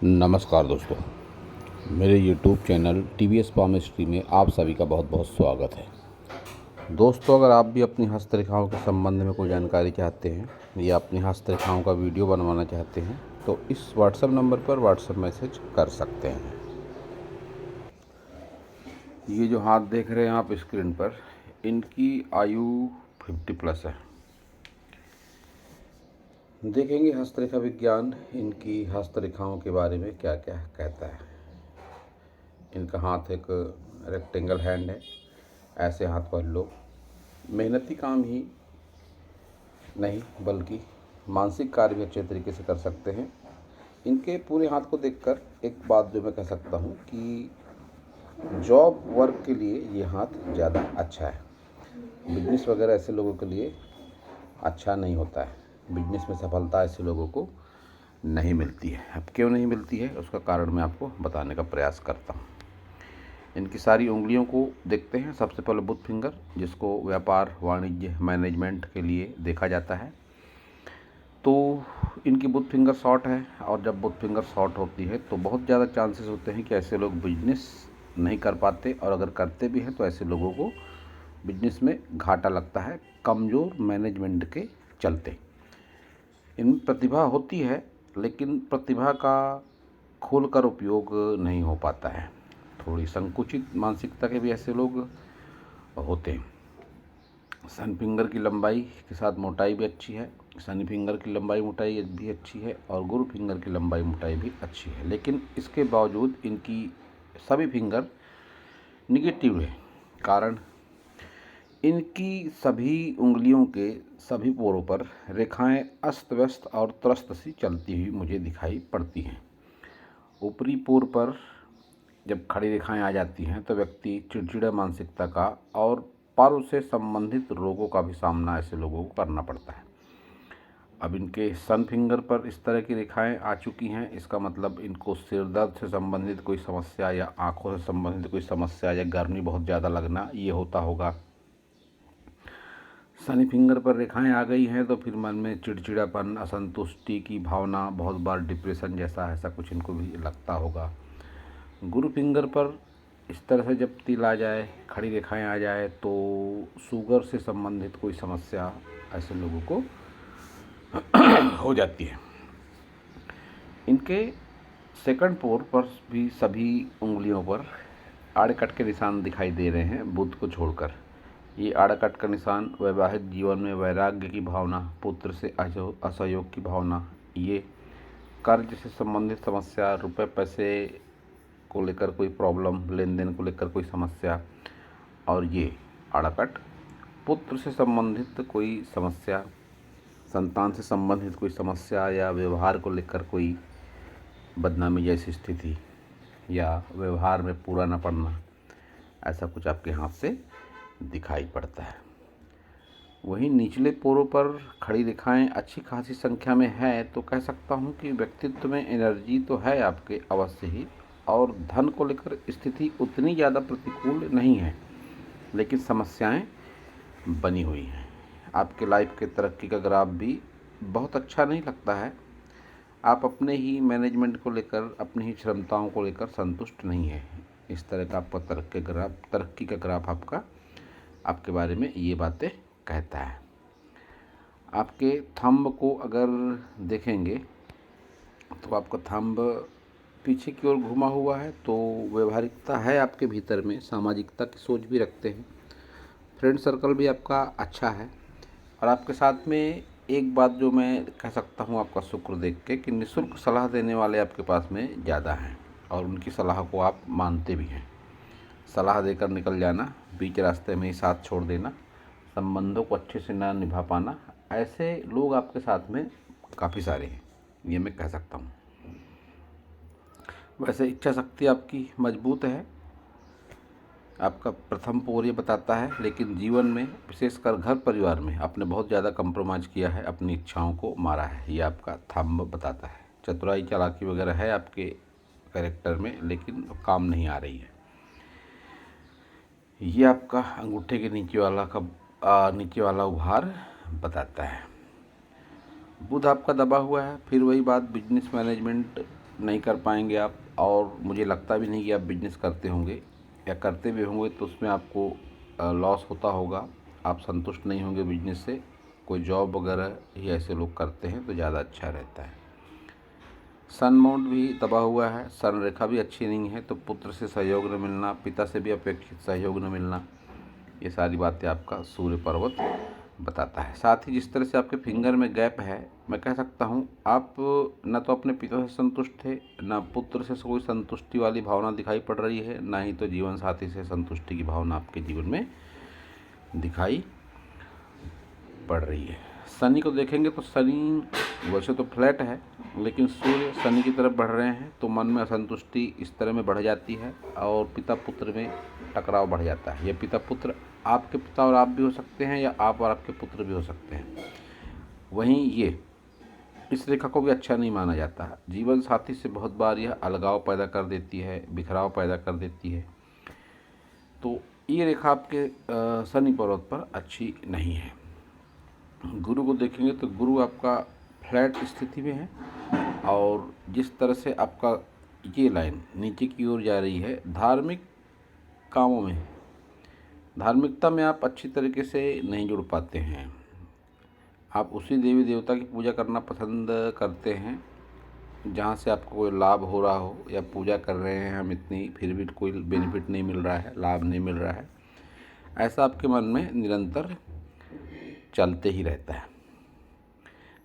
नमस्कार दोस्तों, मेरे YouTube चैनल TVS पामिस्ट्री में आप सभी का बहुत बहुत स्वागत है। दोस्तों, अगर आप भी अपनी हस्तरेखाओं के संबंध में कोई जानकारी चाहते हैं या अपनी हस्तरेखाओं का वीडियो बनवाना चाहते हैं तो इस व्हाट्सएप नंबर पर व्हाट्सएप मैसेज कर सकते हैं। ये जो हाथ देख रहे हैं आप स्क्रीन पर, इनकी आयु 50+ है। देखेंगे हस्तरेखा विज्ञान इनकी हस्तरेखाओं के बारे में क्या क्या कहता है। इनका हाथ एक रेक्टेंगल हैंड है। ऐसे हाथ पर लोग मेहनती काम ही नहीं बल्कि मानसिक कार्य भी अच्छे तरीके से कर सकते हैं। इनके पूरे हाथ को देखकर एक बात जो मैं कह सकता हूँ कि जॉब वर्क के लिए ये हाथ ज़्यादा अच्छा है। बिजनेस वगैरह ऐसे लोगों के लिए अच्छा नहीं होता है। बिजनेस में सफलता ऐसे लोगों को नहीं मिलती है। अब क्यों नहीं मिलती है उसका कारण मैं आपको बताने का प्रयास करता हूँ। इनकी सारी उंगलियों को देखते हैं। सबसे पहले बुथ फिंगर, जिसको व्यापार वाणिज्य मैनेजमेंट के लिए देखा जाता है। तो इनकी बुथ फिंगर शॉर्ट है, और जब बुथ फिंगर शॉर्ट होती है तो बहुत ज़्यादा चांसेस होते हैं कि ऐसे लोग बिजनेस नहीं कर पाते, और अगर करते भी हैं तो ऐसे लोगों को बिजनेस में घाटा लगता है कमज़ोर मैनेजमेंट के चलते। इनमें प्रतिभा होती है लेकिन प्रतिभा का खोलकर उपयोग नहीं हो पाता है। थोड़ी संकुचित मानसिकता के भी ऐसे लोग होते हैं। सन फिंगर की लंबाई के साथ मोटाई भी अच्छी है। शनि फिंगर की लंबाई मोटाई भी अच्छी है और गुरु फिंगर की लंबाई मोटाई भी अच्छी है। लेकिन इसके बावजूद इनकी सभी फिंगर निगेटिव है। कारण इनकी सभी उंगलियों के सभी पोरों पर रेखाएं अस्त व्यस्त और त्रस्त सी चलती हुई मुझे दिखाई पड़ती हैं। ऊपरी पोर पर जब खड़ी रेखाएं आ जाती हैं तो व्यक्ति चिड़चिड़ा मानसिकता का और पर्व से संबंधित रोगों का भी सामना ऐसे लोगों को करना पड़ता है। अब इनके सन फिंगर पर इस तरह की रेखाएं आ चुकी हैं, इसका मतलब इनको सिर दर्द से संबंधित कोई समस्या या आंखों से संबंधित कोई समस्या या गर्मी बहुत ज़्यादा लगना ये होता होगा। शनि फिंगर पर रेखाएं आ गई हैं तो फिर मन में चिड़चिड़ापन, असंतुष्टि की भावना, बहुत बार डिप्रेशन जैसा ऐसा कुछ इनको भी लगता होगा। गुरु फिंगर पर इस तरह से जब तिल आ जाए, खड़ी रेखाएं आ जाए तो शुगर से संबंधित कोई समस्या ऐसे लोगों को हो जाती है। इनके सेकंड पोर पर भी सभी उंगलियों पर आड़े कट के निशान दिखाई दे रहे हैं, बुध को छोड़कर। ये आड़ा कट का निशान वैवाहिक जीवन में वैराग्य की भावना, पुत्र से असहयोग की भावना, ये कर्ज से संबंधित समस्या, रुपए पैसे को लेकर कोई प्रॉब्लम, लेन देन को लेकर कोई समस्या, और ये आड़ा कट पुत्र से संबंधित कोई समस्या, संतान से संबंधित कोई समस्या, या व्यवहार को लेकर कोई बदनामी जैसी स्थिति, या व्यवहार में पूरा न पड़ना, ऐसा कुछ आपके हाथ से दिखाई पड़ता है। वहीं निचले पोरों पर खड़ी रेखाएं अच्छी खासी संख्या में है तो कह सकता हूं कि व्यक्तित्व में एनर्जी तो है आपके अवश्य ही, और धन को लेकर स्थिति उतनी ज़्यादा प्रतिकूल नहीं है, लेकिन समस्याएं बनी हुई हैं। आपके लाइफ के तरक्की का ग्राफ भी बहुत अच्छा नहीं लगता है। आप अपने ही मैनेजमेंट को लेकर, अपनी ही क्षमताओं को लेकर संतुष्ट नहीं है। इस तरह का आपका तरक्की का ग्राफ आपके बारे में ये बातें कहता है। आपके थंब को अगर देखेंगे तो आपका थंब पीछे की ओर घुमा हुआ है, तो व्यवहारिकता है आपके भीतर में, सामाजिकता की सोच भी रखते हैं, फ्रेंड सर्कल भी आपका अच्छा है। और आपके साथ में एक बात जो मैं कह सकता हूँ आपका शुक्र देख के, कि निःशुल्क सलाह देने वाले आपके पास में ज़्यादा हैं और उनकी सलाह को आप मानते भी हैं। सलाह देकर निकल जाना, बीच रास्ते में ही साथ छोड़ देना, संबंधों को अच्छे से ना निभा पाना, ऐसे लोग आपके साथ में काफ़ी सारे हैं, ये मैं कह सकता हूँ। वैसे इच्छा शक्ति आपकी मजबूत है, आपका प्रथम पोर ये बताता है, लेकिन जीवन में विशेषकर घर परिवार में आपने बहुत ज़्यादा कंप्रोमाइज़ किया है, अपनी इच्छाओं को मारा है, ये आपका थंब बताता है। चतुराई चालाकी वगैरह है आपके कैरेक्टर में, लेकिन काम नहीं आ रही है। ये आपका अंगूठे के नीचे वाला उभार बताता है। बुध आपका दबा हुआ है, फिर वही बात, बिजनेस मैनेजमेंट नहीं कर पाएंगे आप, और मुझे लगता भी नहीं कि आप बिजनेस करते होंगे, या करते भी होंगे तो उसमें आपको लॉस होता होगा, आप संतुष्ट नहीं होंगे बिजनेस से। कोई जॉब वगैरह ही ऐसे लोग करते हैं तो ज़्यादा अच्छा रहता है। सन माउंट भी दबा हुआ है, सन रेखा भी अच्छी नहीं है, तो पुत्र से सहयोग न मिलना, पिता से भी अपेक्षित सहयोग न मिलना, ये सारी बातें आपका सूर्य पर्वत बताता है। साथ ही जिस तरह से आपके फिंगर में गैप है, मैं कह सकता हूँ आप न तो अपने पिता से संतुष्ट थे, न पुत्र से कोई संतुष्टि वाली भावना दिखाई पड़ रही है, ना ही तो जीवन साथी से संतुष्टि की भावना आपके जीवन में दिखाई पड़ रही है। शनि को देखेंगे तो शनि वैसे तो फ्लैट है, लेकिन सूर्य शनि की तरफ बढ़ रहे हैं, तो मन में असंतुष्टि इस तरह में बढ़ जाती है और पिता पुत्र में टकराव बढ़ जाता है। यह पिता पुत्र आपके पिता और आप भी हो सकते हैं, या आप और आपके पुत्र भी हो सकते हैं। वहीं ये इस रेखा को भी अच्छा नहीं माना जाता। जीवन साथी से बहुत बार यह अलगाव पैदा कर देती है, बिखराव पैदा कर देती है। तो ये रेखा आपके शनि पर्वत पर अच्छी नहीं है। गुरु को देखेंगे तो गुरु आपका फ्लैट स्थिति में है, और जिस तरह से आपका ये लाइन नीचे की ओर जा रही है, धार्मिक कामों में, धार्मिकता में आप अच्छी तरीके से नहीं जुड़ पाते हैं। आप उसी देवी देवता की पूजा करना पसंद करते हैं जहाँ से आपको कोई लाभ हो रहा हो, या पूजा कर रहे हैं हम इतनी, फिर भी कोई बेनिफिट नहीं मिल रहा है, लाभ नहीं मिल रहा है, ऐसा आपके मन में निरंतर चलते ही रहता है।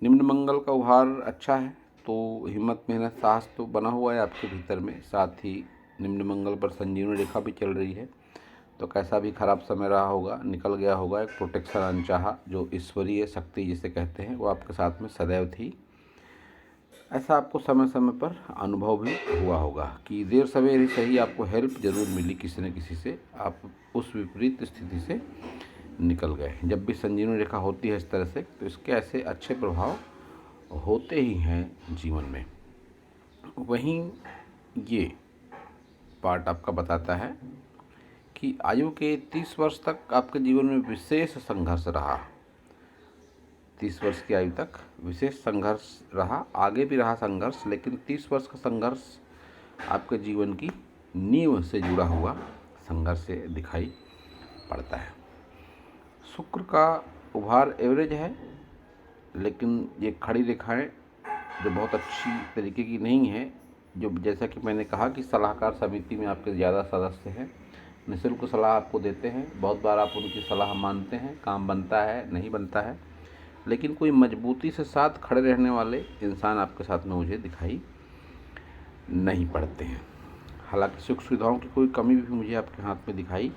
निम्न मंगल का उभार अच्छा है, तो हिम्मत मेहनत साहस तो बना हुआ है आपके भीतर में। साथ ही निम्न मंगल पर संजीवनी रेखा भी चल रही है, तो कैसा भी खराब समय रहा होगा निकल गया होगा। एक प्रोटेक्शन अनचाहा जो ईश्वरीय शक्ति जिसे कहते हैं, वो आपके साथ में सदैव थी। ऐसा आपको समय समय पर अनुभव भी हुआ होगा कि देर सवेर ही सही आपको हेल्प जरूर मिली किसी न किसी से, आप उस विपरीत स्थिति से निकल गए। जब भी संजीवनी रेखा होती है इस तरह से, तो इसके ऐसे अच्छे प्रभाव होते ही हैं जीवन में। वहीं ये पार्ट आपका बताता है कि आयु के 30 वर्ष तक आपके जीवन में विशेष संघर्ष रहा। 30 वर्ष की आयु तक विशेष संघर्ष रहा, आगे भी रहा संघर्ष, लेकिन 30 वर्ष का संघर्ष आपके जीवन की नींव से जुड़ा हुआ संघर्ष से दिखाई पड़ता है। शुक्र का उभार एवरेज है, लेकिन ये खड़ी रेखाएं जो बहुत अच्छी तरीके की नहीं है, जो जैसा कि मैंने कहा कि सलाहकार समिति में आपके ज़्यादा सदस्य हैं, निःशुल्क सलाह आपको देते हैं, बहुत बार आप उनकी सलाह मानते हैं, काम बनता है नहीं बनता है, लेकिन कोई मजबूती से साथ खड़े रहने वाले इंसान आपके साथ में मुझे दिखाई नहीं पड़ते हैं। हालांकि सुख सुविधाओं की कोई कमी भी मुझे आपके हाथ में दिखाई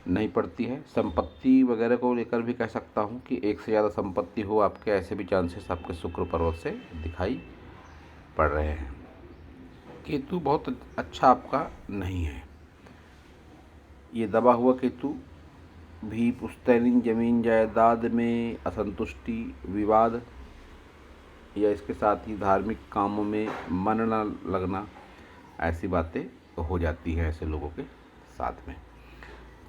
नहीं पड़ती है। संपत्ति वगैरह को लेकर भी कह सकता हूँ कि एक से ज़्यादा संपत्ति हो आपके, ऐसे भी चांसेस आपके शुक्र पर्वत से दिखाई पड़ रहे हैं। केतु बहुत अच्छा आपका नहीं है। ये दबा हुआ केतु भी पुश्तैनी जमीन जायदाद में असंतुष्टि, विवाद, या इसके साथ ही धार्मिक कामों में मन न लगना, ऐसी बातें हो जाती हैं ऐसे लोगों के साथ में।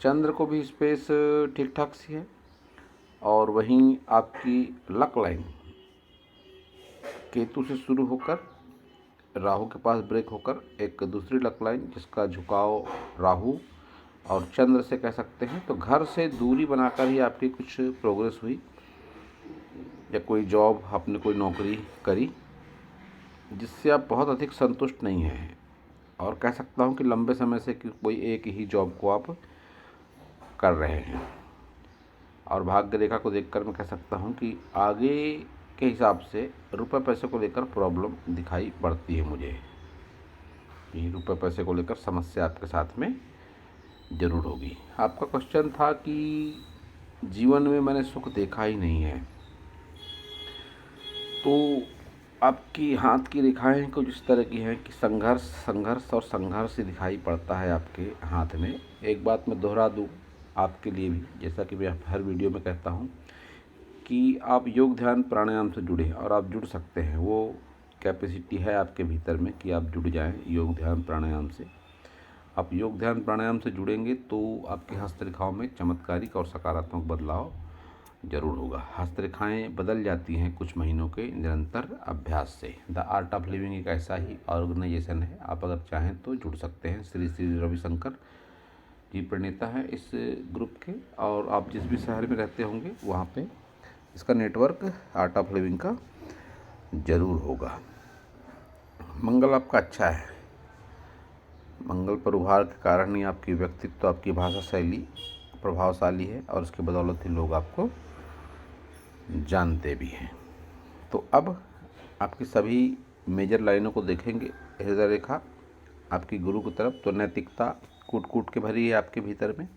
चंद्र को भी स्पेस ठीक ठाक सी है, और वहीं आपकी लक लाइन केतु से शुरू होकर राहु के पास ब्रेक होकर एक दूसरी लक लाइन जिसका झुकाव राहु और चंद्र से कह सकते हैं, तो घर से दूरी बनाकर ही आपकी कुछ प्रोग्रेस हुई, या कोई जॉब आपने कोई नौकरी करी जिससे आप बहुत अधिक संतुष्ट नहीं हैं, और कह सकता हूँ कि लंबे समय से कि कोई एक ही जॉब को आप कर रहे हैं। और भाग्य रेखा को देखकर मैं कह सकता हूँ कि आगे के हिसाब से रुपए पैसे को लेकर प्रॉब्लम दिखाई पड़ती है मुझे। ये रुपए पैसे को लेकर समस्या आपके साथ में ज़रूर होगी। आपका क्वेश्चन था कि जीवन में मैंने सुख देखा ही नहीं है, तो आपकी हाथ की रेखाएं कुछ इस तरह की हैं कि संघर्ष संघर्ष और संघर्ष ही दिखाई पड़ता है आपके हाथ में। एक बात मैं दोहरा दूँ आपके लिए भी, जैसा कि मैं हर वीडियो में कहता हूँ कि आप योग ध्यान प्राणायाम से जुड़े, और आप जुड़ सकते हैं, वो कैपेसिटी है आपके भीतर में कि आप जुड़ जाएं योग ध्यान प्राणायाम से। आप योग ध्यान प्राणायाम से जुड़ेंगे तो आपकी हस्तरेखाओं में चमत्कारिक और सकारात्मक बदलाव जरूर होगा। हस्तरेखाएँ बदल जाती हैं कुछ महीनों के निरंतर अभ्यास से। द आर्ट ऑफ लिविंग एक ऐसा ही ऑर्गेनाइजेशन है, आप अगर चाहें तो जुड़ सकते हैं। श्री श्री रविशंकर जी प्रणेता है इस ग्रुप के, और आप जिस भी शहर में रहते होंगे वहाँ पे इसका नेटवर्क आर्ट ऑफ लिविंग का जरूर होगा। मंगल आपका अच्छा है। मंगल पर उभार के कारण ही आपकी व्यक्तित्व, आपकी भाषा शैली प्रभावशाली है, और उसके बदौलत ही लोग आपको जानते भी हैं। तो अब आपकी सभी मेजर लाइनों को देखेंगे। हृदय रेखा आपकी गुरु की तरफ, तो नैतिकता कूट कूट के भरी है आपके भीतर में।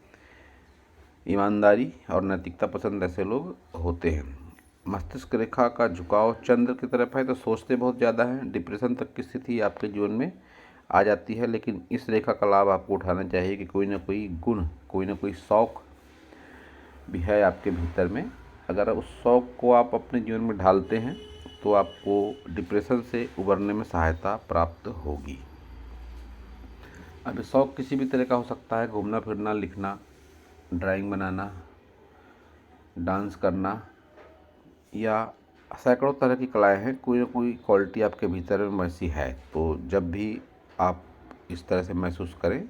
ईमानदारी और नैतिकता पसंद ऐसे लोग होते हैं। मस्तिष्क रेखा का झुकाव चंद्र की तरफ है, तो सोचते बहुत ज़्यादा हैं। डिप्रेशन तक की स्थिति आपके जीवन में आ जाती है, लेकिन इस रेखा का लाभ आपको उठाना चाहिए कि कोई ना कोई गुण, कोई ना कोई शौक भी है आपके भीतर में। अगर उस शौक को आप अपने जीवन में ढालते हैं तो आपको डिप्रेशन से उबरने में सहायता प्राप्त होगी। अब शौक किसी भी तरह का हो सकता है, घूमना फिरना, लिखना, ड्राइंग बनाना, डांस करना, या सैकड़ों तरह की कलाएं हैं। कोई ना कोई क्वालिटी आपके भीतर में वैसी है। तो जब भी आप इस तरह से महसूस करें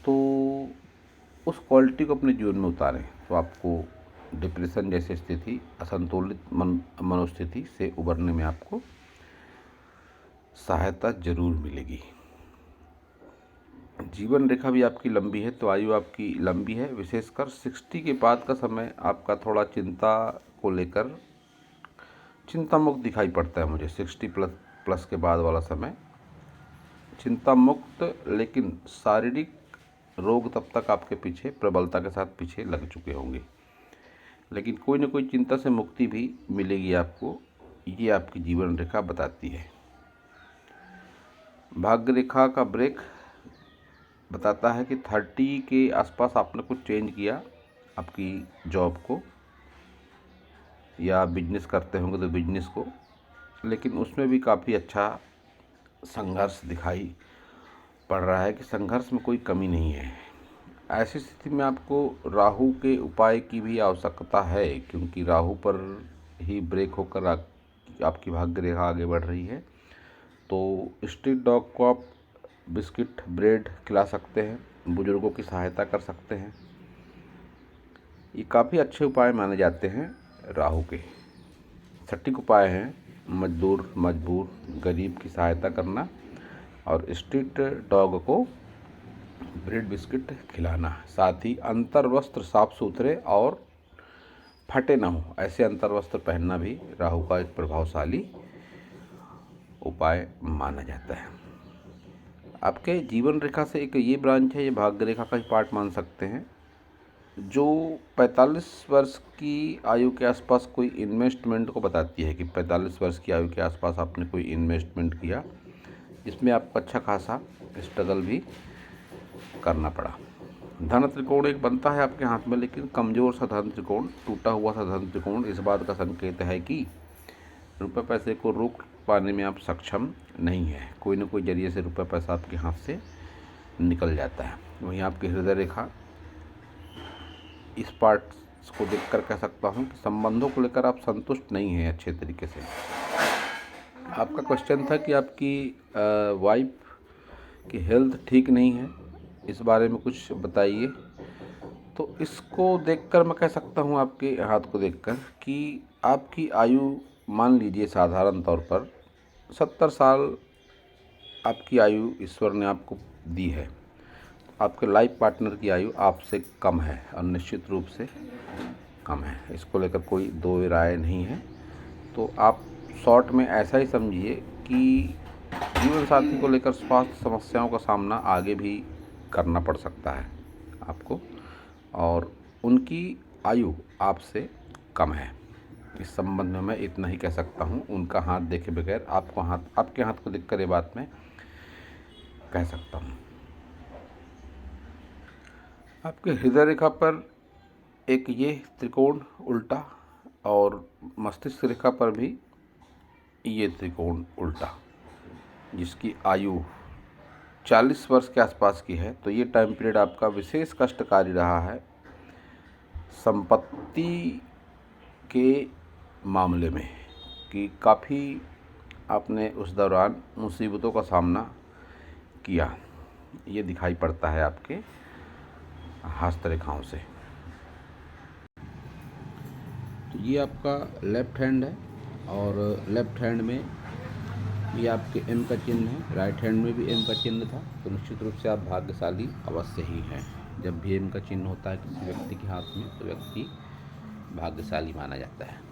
तो उस क्वालिटी को अपने जीवन में उतारें, तो आपको डिप्रेशन जैसी स्थिति, असंतुलित मनोस्थिति से उबरने में आपको सहायता जरूर मिलेगी। जीवन रेखा भी आपकी लंबी है, तो आयु आपकी लंबी है। विशेषकर 60 के बाद का समय आपका थोड़ा चिंता को लेकर चिंता मुक्त दिखाई पड़ता है मुझे। 60 प्लस के बाद वाला समय चिंता मुक्त, लेकिन शारीरिक रोग तब तक आपके पीछे प्रबलता के साथ पीछे लग चुके होंगे, लेकिन कोई ना कोई चिंता से मुक्ति भी मिलेगी आपको, ये आपकी जीवन रेखा बताती है। भाग्य रेखा का ब्रेक बताता है कि 30 के आसपास आपने कुछ चेंज किया आपकी जॉब को, या बिजनेस करते होंगे तो बिजनेस को, लेकिन उसमें भी काफ़ी अच्छा संघर्ष दिखाई पड़ रहा है कि संघर्ष में कोई कमी नहीं है। ऐसी स्थिति में आपको राहु के उपाय की भी आवश्यकता है, क्योंकि राहु पर ही ब्रेक होकर आपकी भाग्य रेखा आगे बढ़ रही है। तो स्ट्रीट डॉग को आप बिस्किट, ब्रेड खिला सकते हैं, बुजुर्गों की सहायता कर सकते हैं। ये काफ़ी अच्छे उपाय माने जाते हैं राहु के। सटीक उपाय हैं मजदूर, मजबूर, गरीब की सहायता करना, और स्ट्रीट डॉग को ब्रेड बिस्किट खिलाना। साथ ही अंतर वस्त्र साफ सुथरे और फटे ना हो, ऐसे अंतर वस्त्र पहनना भी राहु का एक प्रभावशाली उपाय माना जाता है। आपके जीवन रेखा से एक ये ब्रांच है, ये भाग्य रेखा का ही पार्ट मान सकते हैं, जो 45 वर्ष की आयु के आसपास कोई इन्वेस्टमेंट को बताती है कि 45 वर्ष की आयु के आसपास आपने कोई इन्वेस्टमेंट किया, जिसमें आपको अच्छा खासा स्ट्रगल भी करना पड़ा। धन त्रिकोण एक बनता है आपके हाथ में, लेकिन कमज़ोर सा धन त्रिकोण, टूटा हुआ सा धन त्रिकोण इस बात का संकेत है कि रुपये पैसे को रोक पाने में आप सक्षम नहीं है। कोई ना कोई जरिए से रुपये पैसा आपके हाथ से निकल जाता है। वहीं आपकी हृदय रेखा इस पार्ट को देखकर कह सकता हूँ कि संबंधों को लेकर आप संतुष्ट नहीं हैं अच्छे तरीके से। आपका क्वेश्चन था कि आपकी वाइफ की हेल्थ ठीक नहीं है, इस बारे में कुछ बताइए। तो इसको देखकर मैं कह सकता हूँ, आपके हाथ को देखकर, कि आपकी आयु मान लीजिए साधारण तौर पर 70 साल आपकी आयु ईश्वर ने आपको दी है। आपके लाइफ पार्टनर की आयु आपसे कम है, और निश्चित रूप से कम है, इसको लेकर कोई दो राय नहीं है। तो आप शॉर्ट में ऐसा ही समझिए कि जीवन साथी को लेकर स्वास्थ्य समस्याओं का सामना आगे भी करना पड़ सकता है आपको, और उनकी आयु आपसे कम है। इस संबंध में मैं इतना ही कह सकता हूँ। उनका हाथ देखे बगैर आपके हाथ को देखकर ये बात मैं कह सकता हूँ। आपके हृदय रेखा पर एक ये त्रिकोण उल्टा, और मस्तिष्क रेखा पर भी ये त्रिकोण उल्टा, जिसकी आयु 40 वर्ष के आसपास की है। तो ये टाइम पीरियड आपका विशेष कष्टकारी रहा है। संपत्ति के मामले में कि काफ़ी आपने उस दौरान मुसीबतों का सामना किया, ये दिखाई पड़ता है आपके हस्तरेखाओं से। तो ये आपका लेफ्ट हैंड है और लेफ्ट हैंड में ये आपके एम का चिन्ह है, राइट हैंड में भी एम का चिन्ह था, तो निश्चित रूप से आप भाग्यशाली अवश्य ही हैं। जब भी एम का चिन्ह होता है किसी व्यक्ति के हाथ में तो व्यक्ति भाग्यशाली माना जाता है।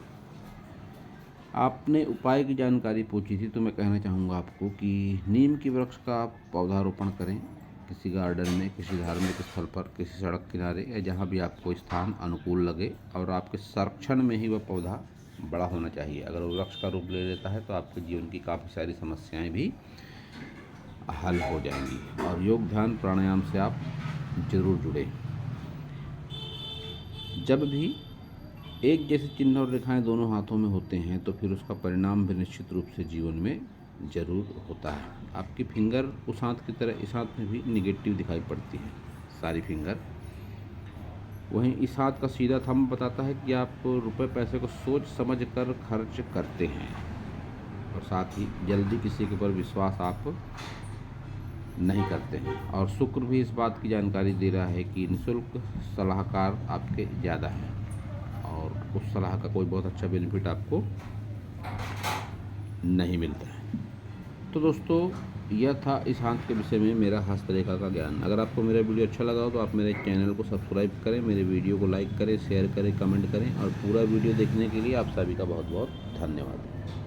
आपने उपाय की जानकारी पूछी थी, तो मैं कहना चाहूँगा आपको कि नीम के वृक्ष का आप पौधारोपण करें किसी गार्डन में, किसी धार्मिक स्थल पर, किसी सड़क किनारे या जहाँ भी आपको स्थान अनुकूल लगे, और आपके संरक्षण में ही वह पौधा बड़ा होना चाहिए। अगर वो वृक्ष का रूप ले लेता है तो आपके जीवन की काफ़ी सारी समस्याएं भी हल हो जाएंगी। और योग ध्यान प्राणायाम से आप जरूर जुड़ें। जब भी एक जैसे चिन्ह और रेखाएं दोनों हाथों में होते हैं तो फिर उसका परिणाम भी निश्चित रूप से जीवन में ज़रूर होता है। आपकी फिंगर उस हाथ की तरह इस हाथ में भी निगेटिव दिखाई पड़ती है, सारी फिंगर। वहीं इस हाथ का सीधा थंब बताता है कि आप रुपए पैसे को सोच समझ कर खर्च करते हैं, और साथ ही जल्दी किसी के ऊपर विश्वास आप नहीं करते हैं। और शुक्र भी इस बात की जानकारी दे रहा है कि निःशुल्क सलाहकार आपके ज़्यादा हैं और उस सलाह का कोई बहुत अच्छा बेनिफिट आपको नहीं मिलता है। तो दोस्तों, यह था इस हाथ के विषय में मेरा हस्तरेखा का ज्ञान। अगर आपको मेरा वीडियो अच्छा लगा हो तो आप मेरे चैनल को सब्सक्राइब करें, मेरे वीडियो को लाइक करें, शेयर करें, कमेंट करें, और पूरा वीडियो देखने के लिए आप सभी का बहुत बहुत धन्यवाद।